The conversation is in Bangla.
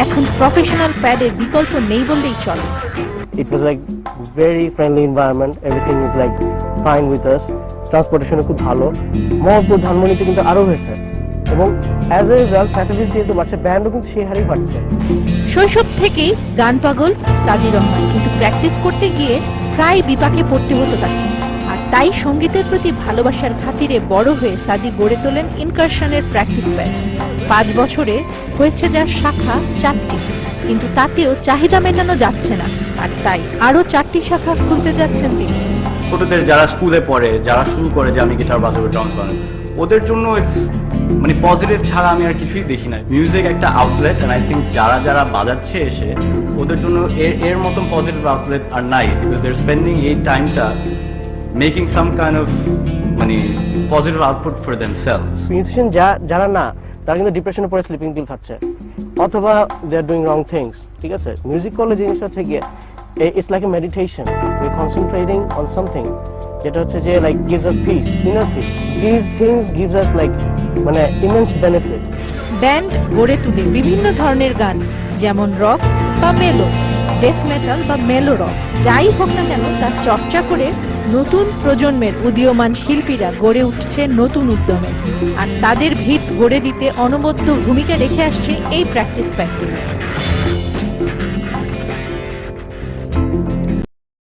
এখন প্রফেশনাল প্যাডের বিকল্প নেই বললেই চলে। It was like very friendly environment, everything is like fine with us, transportation খুব ভালো। মোহাম্মদপুর ধানমন্ডিতে কিন্তু আরো হয়েছে এবং অ্যাজ এ রেজাল্ট ফ্যাসিলিটি যেহেতু বাড়ছে, ব্যান্ডও কিন্তু সেই হারেই বাড়ছে। শৈশব থেকেই গান পাগল সাদি রহমান, কিন্তু প্র্যাকটিস করতে গিয়ে প্রায় বিপাকে পড়তে হতো তাকে। আর তাই সঙ্গীতের প্রতি ভালোবাসার খাতিরে বড় হয়ে সাদি গড়ে তোলেন ইনকারশনের প্র্যাকটিস প্যাড। 5 বছরে হয়েছে যার শাখা 4টি, কিন্তু তাতেও চাহিদা মেটানো যাচ্ছে না, আর তাই আরো 4টি শাখা খুলতে যাচ্ছেন তিনি। ছোটদের যারা স্কুলে পড়ে, যারা শুরু করে যে আমি গিটার বাজাবো, ড্রামস বাজাবো, ওদের জন্য মানে পজিটিভ ছাড়া আমি আর কিছুই দেখি না। মিউজিক একটা আউটলেট, এন্ড আই থিঙ্ক যারা যারা বাজাচ্ছে এসে ওদের জন্য এর মতন পজিটিভ আউটলেট আর নাই, বিকজ দে আর স্পেন্ডিং এই টাইমটা মেকিং সাম কাইন্ড অফ মানে positive output for themselves. Musician যারা না, তারা কিন্তু ডিপ্রেশনে পড়ে স্লিপিং পিল খাচ্ছে অথবা দে আর ডুইং রং থিংস। ঠিক আছে, মিউজিক করলে জিনিসটা হচ্ছে গিয়ে it's like a meditation, we concentrating on something যেটা হচ্ছে যে like gives us piece, inner piece. This things gives us like মানে ইমেন্স বেনিফিট। ব্যান্ড গড়ে তুলে বিভিন্ন ধরনের গান, যেমন রক বা মেলো, ডেথ মেটাল বা মেলো রক, যাই হোক না কেন তার চর্চা করে নতুন প্রজন্মের উদীয়মান শিল্পীরা গড়ে উঠছে নতুন উদ্যমে। আর তাদের ভিত গড়ে দিতে অনবদ্য ভূমিকা রেখে আসছে এই প্র্যাকটিস প্যাডগুলো।